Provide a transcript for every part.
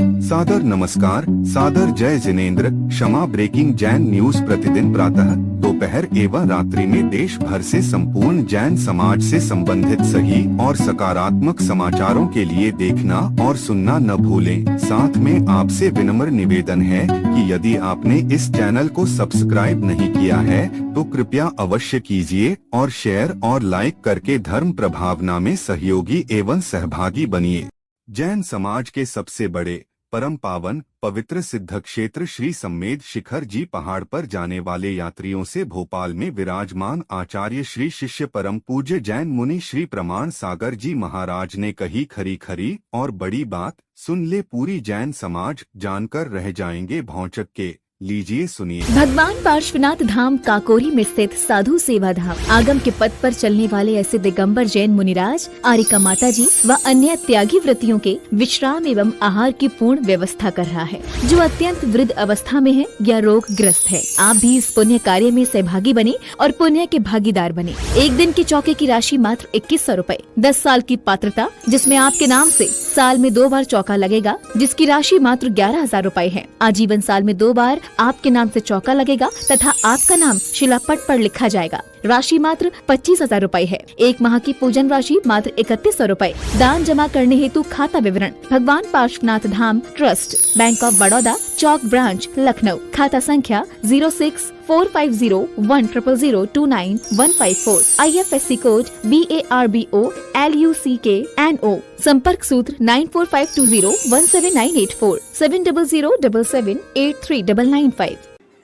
सादर नमस्कार, सादर जय जिनेंद्र। क्षमा ब्रेकिंग जैन न्यूज प्रतिदिन प्रातः, दोपहर एवं रात्रि में देश भर से संपूर्ण जैन समाज से संबंधित सही और सकारात्मक समाचारों के लिए देखना और सुनना न भूलें। साथ में आपसे विनम्र निवेदन है कि यदि आपने इस चैनल को सब्सक्राइब नहीं किया है तो कृपया अवश्य कीजिए और शेयर और लाइक करके धर्म प्रभावना में सहयोगी एवं सहभागी बनिए। जैन समाज के सबसे बड़े परम पावन पवित्र सिद्ध क्षेत्र श्री सम्मेद शिखर जी पहाड़ पर जाने वाले यात्रियों से भोपाल में विराजमान आचार्य श्री शिष्य परम पूज्य जैन मुनि श्री प्रमाण सागर जी महाराज ने कही खरी खरी और बड़ी बात। सुन ले पूरी जैन समाज, जानकर रह जाएंगे भौचक के। लीजिए सुनिए। भगवान पार्श्वनाथ धाम काकोरी में स्थित साधु सेवा धाम आगम के पथ पर चलने वाले ऐसे दिगंबर जैन मुनिराज, आरिका माता जी व अन्य त्यागी व्रतियों के विश्राम एवं आहार की पूर्ण व्यवस्था कर रहा है, जो अत्यंत वृद्ध अवस्था में है या रोग ग्रस्त है। आप भी इस पुण्य कार्य में सहभागी बने और पुण्य के भागीदार बने। एक दिन के चौके की राशि मात्र 2100 रूपए। 10 साल की पात्रता, जिसमें आपके नाम से साल में 2 बार चौका लगेगा, जिसकी राशि मात्र 11,000 रूपए है। आजीवन साल में 2 बार आपके नाम से चौका लगेगा तथा आपका नाम शिलापट पर लिखा जाएगा। राशि मात्र 25,000 रूपए है। 1 माह की पूजन राशि मात्र 3100 रूपए। दान जमा करने हेतु खाता विवरण भगवान Parshvanath Dham trust, bank of Baroda, Chowk branch, Lucknow. खाता संख्या 06450100299154। IFSC code BARBO LUCKNO। संपर्क सूत्र 9452017984 7007783995।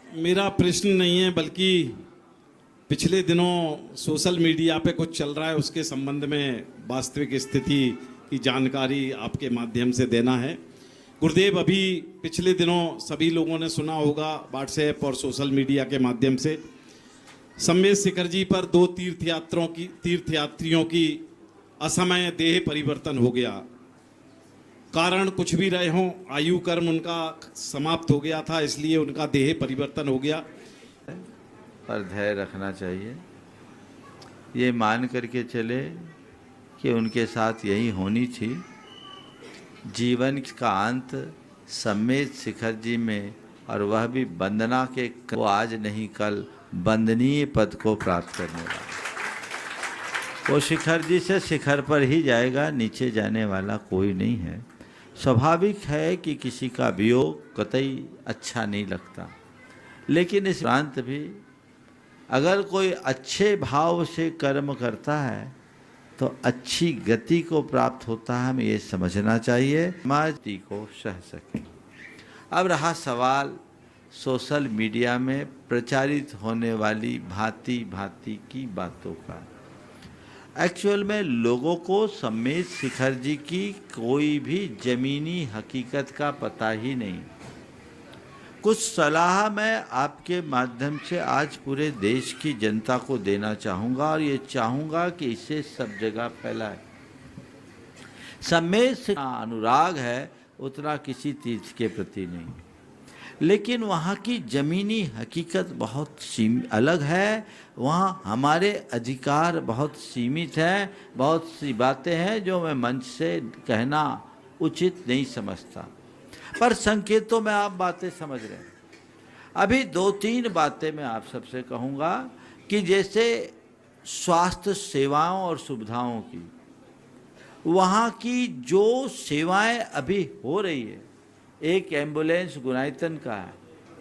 मेरा प्रश्न नहीं है, बल्कि पिछले दिनों सोशल मीडिया पे कुछ चल रहा है, उसके संबंध में वास्तविक स्थिति की जानकारी आपके माध्यम से देना है। गुरुदेव, अभी पिछले दिनों सभी लोगों ने सुना होगा व्हाट्सएप और सोशल मीडिया के माध्यम से, सम्मेद शिखर जी पर 2 तीर्थयात्रियों की असमय देह परिवर्तन हो गया। कारण कुछ भी रहे हों, आयु कर्म उनका समाप्त हो गया था, इसलिए उनका देह परिवर्तन हो गया। पर धैर्य रखना चाहिए, ये मान करके चले कि उनके साथ यही होनी थी। जीवन का अंत सम्मेद शिखर जी में, और वह भी वंदना के, वो आज नहीं कल वंदनीय पद को प्राप्त करने वाला। वो शिखर जी से शिखर पर ही जाएगा, नीचे जाने वाला कोई नहीं है। स्वाभाविक है कि किसी का वियोग कतई अच्छा नहीं लगता, लेकिन इस उपरांत भी अगर कोई अच्छे भाव से कर्म करता है तो अच्छी गति को प्राप्त होता है। हमें ये समझना चाहिए, समाज को सह सके। अब रहा सवाल सोशल मीडिया में प्रचारित होने वाली भांति भांति की बातों का। एक्चुअल में लोगों को सम्मेद शिखर जी की कोई भी जमीनी हकीकत का पता ही नहीं। कुछ सलाह मैं आपके माध्यम से आज पूरे देश की जनता को देना चाहूँगा, और ये चाहूँगा कि इसे सब जगह फैलाए। सम्मेद से अनुराग है उतना किसी तीर्थ के प्रति नहीं, लेकिन वहाँ की ज़मीनी हकीकत बहुत अलग है। वहाँ हमारे अधिकार बहुत सीमित हैं। बहुत सी बातें हैं जो मैं मंच से कहना उचित नहीं समझता, पर संकेतों में आप बातें समझ रहे हैं। अभी 2-3 बातें मैं आप सबसे कहूँगा कि जैसे स्वास्थ्य सेवाओं और सुविधाओं की, वहाँ की जो सेवाएं अभी हो रही है, एक एम्बुलेंस गुनाइतन का है,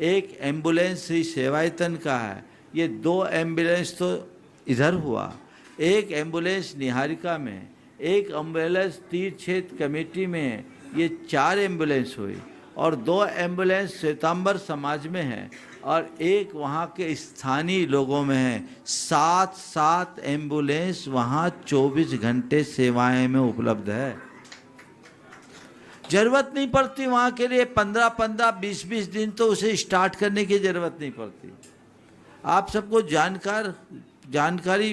एक एम्बुलेंस श्री सेवायतन का है, ये 2 एम्बुलेंस तो इधर हुआ, एक एम्बुलेंस निहारिका में, एक एम्बुलेंस तीर्थ क्षेत्र कमेटी में, ये 4 एम्बुलेंस हुई, और 2 एम्बुलेंस श्वेतांबर समाज में है, और एक वहाँ के स्थानीय लोगों में है। 7 एम्बुलेंस वहाँ 24 घंटे सेवाएं में उपलब्ध है। जरूरत नहीं पड़ती वहाँ के लिए 15-15, 20-20 दिन तो उसे स्टार्ट करने की जरूरत नहीं पड़ती। आप सबको जानकारी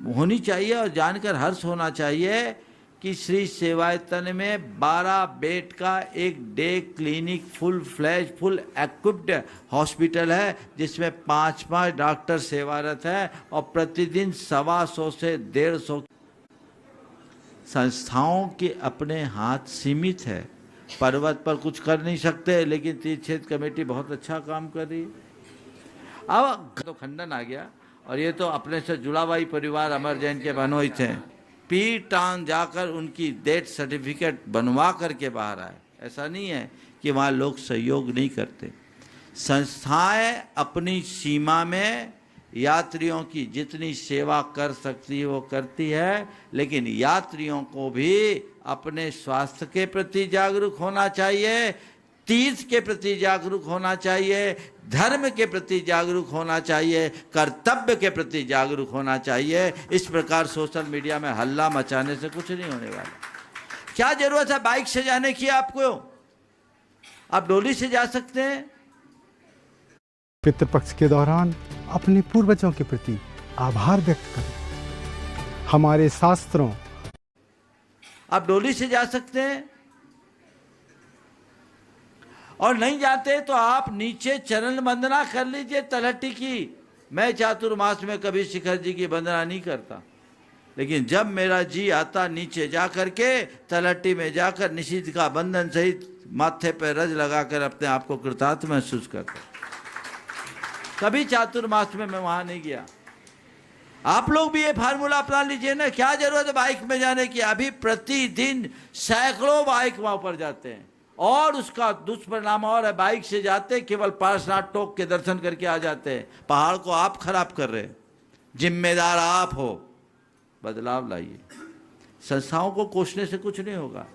होनी चाहिए और जानकर हर्ष होना चाहिए कि श्री सेवायतन में 12 बेड का एक day clinic, full equipped hospital है, जिसमें 5 डॉक्टर सेवारत हैं, और प्रतिदिन 125 से 150 संस्थाओं के अपने हाथ सीमित है। पर्वत पर कुछ कर नहीं सकते, लेकिन तीर्थ क्षेत्र कमेटी बहुत अच्छा काम कर रही है। अब तो खंडन आ गया, और ये तो अपने से जुड़ा हुआ ही परिवार अमर जैन के बनोई थे, पीटान जाकर उनकी डेथ सर्टिफिकेट बनवा करके बाहर आए। ऐसा नहीं है कि वहाँ लोग सहयोग नहीं करते। संस्थाएं अपनी सीमा में यात्रियों की जितनी सेवा कर सकती है वो करती है, लेकिन यात्रियों को भी अपने स्वास्थ्य के प्रति जागरूक होना चाहिए, तीर्थ के प्रति जागरूक होना चाहिए, धर्म के प्रति जागरूक होना चाहिए, कर्तव्य के प्रति जागरूक होना चाहिए। इस प्रकार सोशल मीडिया में हल्ला मचाने से कुछ नहीं होने वाला। क्या जरूरत है बाइक से जाने की? आपको आप डोली से जा सकते हैं। पितृपक्ष के दौरान अपने पूर्वजों के प्रति आभार व्यक्त करें। हमारे शास्त्रों, आप डोली से जा सकते हैं, और नहीं जाते तो आप नीचे चरण वंदना कर लीजिए तलहटी की। मैं चातुर्मास में कभी शिखर जी की वंदना नहीं करता, लेकिन जब मेरा जी आता नीचे जा करके तलहटी में जाकर निषिद्ध का बंधन सहित माथे पर रज लगाकर अपने आप को कृतार्थ महसूस करता। कभी चातुर्मास में मैं वहां नहीं गया। आप लोग भी ये फार्मूला अपना लीजिए ना। क्या जरूरत है बाइक में जाने की? अभी प्रतिदिन सैकड़ों बाइक वहां पर जाते हैं, और उसका दुष्परिणाम और है, बाइक से जाते केवल पार्श्वनाथ टोक के दर्शन करके आ जाते हैं। पहाड़ को आप खराब कर रहे हैं, जिम्मेदार आप हो। बदलाव लाइए। संस्थाओं को कोसने से कुछ नहीं होगा।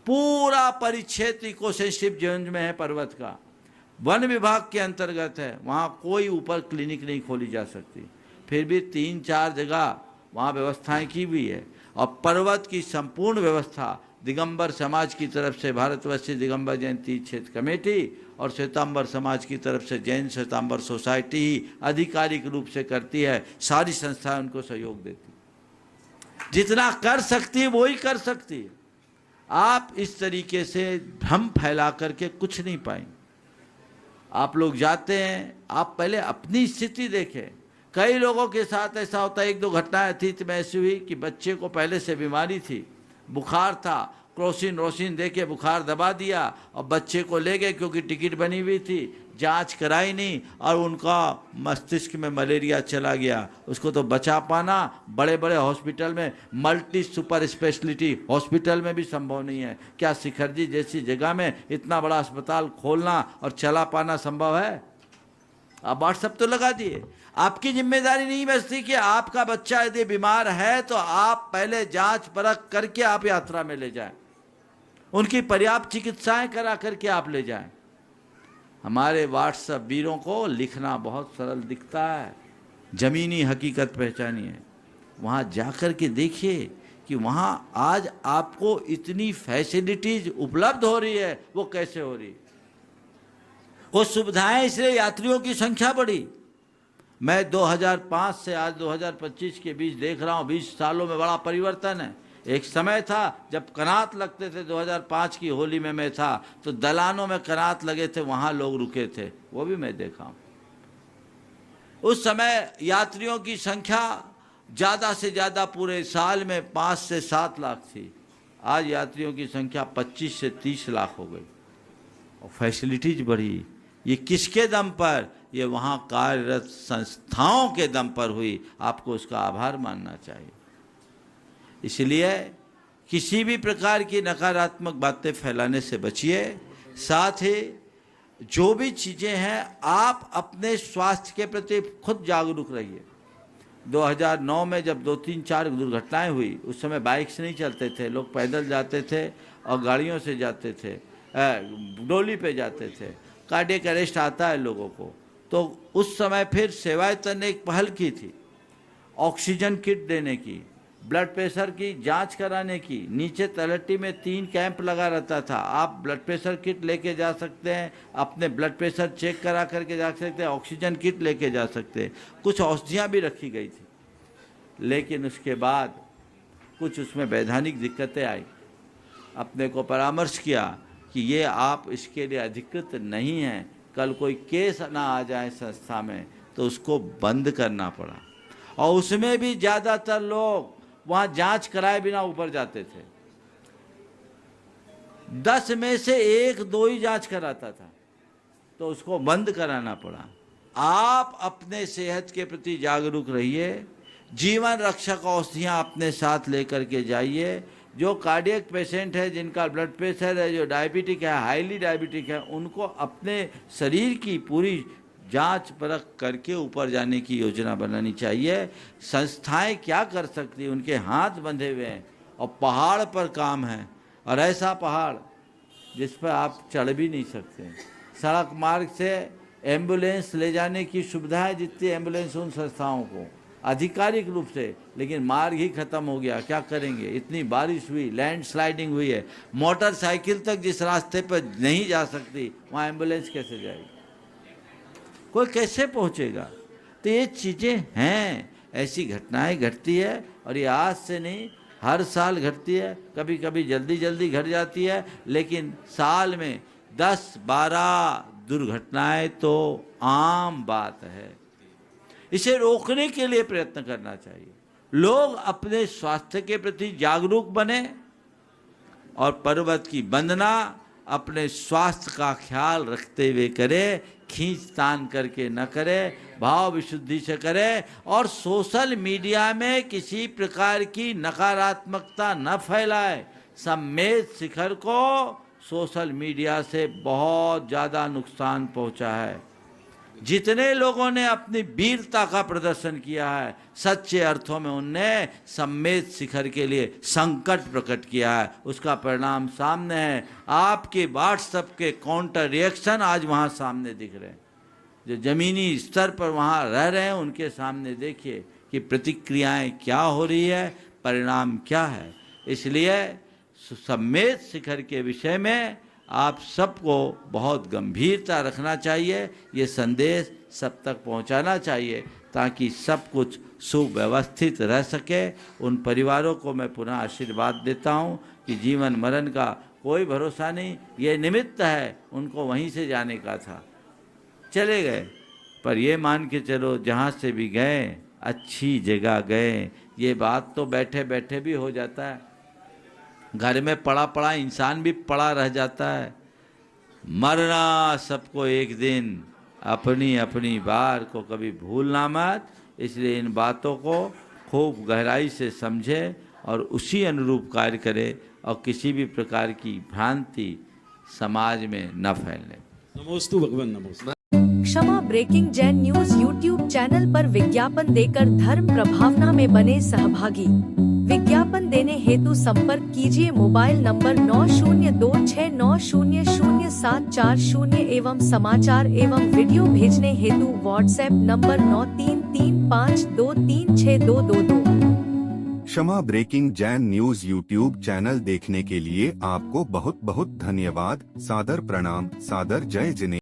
पूरा परिक्षेत्र इकोसिस्टम जोन में है पर्वत का, वन विभाग के अंतर्गत है, वहाँ कोई ऊपर क्लिनिक नहीं खोली जा सकती। फिर भी 3-4 जगह वहाँ व्यवस्थाएं की हुई है, और पर्वत की संपूर्ण व्यवस्था दिगंबर समाज की तरफ से भारतवर्षीय दिगंबर जैन तीर्थ क्षेत्र कमेटी और श्वेतांबर समाज की तरफ से जैन श्वेतांबर सोसाइटी ही आधिकारिक रूप से करती है। सारी संस्थाएं उनको सहयोग देती, जितना कर सकती है वो ही कर सकती है। आप इस तरीके से भ्रम फैला करके कुछ नहीं पाएंगे। आप लोग जाते हैं, आप पहले अपनी स्थिति देखें। कई लोगों के साथ ऐसा होता है, 1-2 घटनाएं अतीत में ऐसी हुई कि बच्चे को पहले से बीमारी थी, बुखार था, क्रोसिन रोसिन दे के बुखार दबा दिया और बच्चे को ले गए क्योंकि टिकट बनी हुई थी, जांच कराई नहीं और उनका मस्तिष्क में मलेरिया चला गया। उसको तो बचा पाना बड़े बड़े हॉस्पिटल में, मल्टी सुपर स्पेशलिटी हॉस्पिटल में भी संभव नहीं है। क्या शिखर जी जैसी जगह में इतना बड़ा अस्पताल खोलना और चला पाना संभव है? आप व्हाट्सएप तो लगा दिए। आपकी जिम्मेदारी नहीं बचती कि आपका बच्चा यदि बीमार है तो आप पहले जांच परख करके आप यात्रा में ले जाएं, उनकी पर्याप्त चिकित्साएं करा करके आप ले जाएं। हमारे व्हाट्सएप वीरों को लिखना बहुत सरल दिखता है, जमीनी हकीकत पहचानिए। वहाँ जाकर के देखिए कि वहाँ आज आपको इतनी फैसिलिटीज उपलब्ध हो रही है, वो कैसे हो रही है। वो सुविधाएं इसलिए यात्रियों की संख्या बढ़ी। मैं 2005 से आज 2025 के बीच देख रहा हूँ, 20 सालों में बड़ा परिवर्तन है। एक समय था जब कनात लगते थे, 2005 की होली में मैं था तो दलानों में कनात लगे थे, वहाँ लोग रुके थे, वो भी मैं देखा हूँ। उस समय यात्रियों की संख्या ज़्यादा से ज़्यादा पूरे साल में 5 से 7 लाख थी। आज यात्रियों की संख्या 25 से 30 लाख हो गई और फैसिलिटीज बढ़ी। ये किसके दम पर? ये वहाँ कार्यरत संस्थाओं के दम पर हुई। आपको उसका आभार मानना चाहिए। इसलिए किसी भी प्रकार की नकारात्मक बातें फैलाने से बचिए। साथ ही जो भी चीज़ें हैं, आप अपने स्वास्थ्य के प्रति खुद जागरूक रहिए। 2009 में जब 2-3-4 दुर्घटनाएं हुई, उस समय बाइक से नहीं चलते थे, लोग पैदल जाते थे और गाड़ियों से जाते थे, डोली पे जाते थे। कार्डियक अरेस्ट आता है लोगों को, तो उस समय फिर सेवायतन ने एक पहल की थी, ऑक्सीजन किट देने की, ब्लड प्रेशर की जांच कराने की। नीचे तलहटी में 3 कैंप लगा रहता था। आप ब्लड प्रेशर किट लेके जा सकते हैं, अपने ब्लड प्रेशर चेक करा करके जा सकते हैं, ऑक्सीजन किट लेके जा सकते हैं। कुछ औषधियाँ भी रखी गई थी, लेकिन उसके बाद कुछ उसमें वैधानिक दिक्कतें आई। अपने को परामर्श किया कि ये आप इसके लिए अधिकृत नहीं हैं, कल कोई केस ना आ जाए संस्था में तो उसको बंद करना पड़ा। और उसमें भी ज़्यादातर लोग वहाँ जांच कराए बिना ऊपर जाते थे। 10 में से 1-2 ही जांच कराता था, तो उसको बंद कराना पड़ा। आप अपने सेहत के प्रति जागरूक रहिए, जीवन रक्षक औषधियाँ अपने साथ लेकर के जाइए। जो कार्डियक पेशेंट है, जिनका ब्लड प्रेशर है, जो डायबिटिक है, हाईली डायबिटिक है, उनको अपने शरीर की पूरी जांच परख करके ऊपर जाने की योजना बनानी चाहिए। संस्थाएं क्या कर सकती हैं, उनके हाथ बंधे हुए हैं और पहाड़ पर काम है, और ऐसा पहाड़ जिस पर आप चढ़ भी नहीं सकते। सड़क मार्ग से एम्बुलेंस ले जाने की सुविधा है, जितनी एम्बुलेंस उन संस्थाओं को आधिकारिक रूप से, लेकिन मार्ग ही खत्म हो गया, क्या करेंगे। इतनी बारिश हुई, लैंडस्लाइडिंग हुई है, मोटरसाइकिल तक जिस रास्ते पर नहीं जा सकती, वहाँ एम्बुलेंस कैसे जाएगी, कोई कैसे पहुँचेगा। तो ये चीज़ें हैं, ऐसी घटनाएं घटती है, और ये आज से नहीं, हर साल घटती है। कभी कभी जल्दी जल्दी घट जाती है, लेकिन साल में 10-12 दुर्घटनाएं तो आम बात है। इसे रोकने के लिए प्रयत्न करना चाहिए। लोग अपने स्वास्थ्य के प्रति जागरूक बने और पर्वत की वंदना अपने स्वास्थ्य का ख्याल रखते हुए करे, खींचतान करके न करे, भाव विशुद्धि से करे, और सोशल मीडिया में किसी प्रकार की नकारात्मकता न फैलाए। सम्मेद शिखर को सोशल मीडिया से बहुत ज़्यादा नुकसान पहुंचा है। जितने लोगों ने अपनी वीरता का प्रदर्शन किया है, सच्चे अर्थों में उनने सम्मेद शिखर के लिए संकट प्रकट किया है, उसका परिणाम सामने है। आपके व्हाट्सएप के काउंटर रिएक्शन आज वहाँ सामने दिख रहे हैं। जो जमीनी स्तर पर वहाँ रह रहे हैं, उनके सामने देखिए कि प्रतिक्रियाएं क्या हो रही है, परिणाम क्या है। इसलिए सम्मेद शिखर के विषय में आप सबको बहुत गंभीरता रखना चाहिए, ये संदेश सब तक पहुंचाना चाहिए, ताकि सब कुछ सुव्यवस्थित रह सके। उन परिवारों को मैं पुनः आशीर्वाद देता हूं कि जीवन मरण का कोई भरोसा नहीं, ये निमित्त है, उनको वहीं से जाने का था, चले गए, पर ये मान के चलो जहाँ से भी गए अच्छी जगह गए। ये बात तो बैठे बैठे भी हो जाता है, घर में पड़ा पड़ा इंसान भी पड़ा रह जाता है। मरना सबको एक दिन, अपनी अपनी बार को कभी भूलना मत। इसलिए इन बातों को खूब गहराई से समझे और उसी अनुरूप कार्य करे, और किसी भी प्रकार की भ्रांति समाज में न फैलने। नमोस्तु भगवान, नमोस्तु। क्षमा breaking Jain news YouTube channel पर विज्ञापन देकर धर्म प्रभावना में बने सहभागी। विज्ञापन देने हेतु संपर्क कीजिए मोबाइल नंबर 9026900740 एवं समाचार एवं वीडियो भेजने हेतु व्हाट्सएप नंबर 9335236222। क्षमा breaking Jain news YouTube channel देखने के लिए आपको बहुत बहुत धन्यवाद। सादर प्रणाम, सादर जय जिनेंद्र।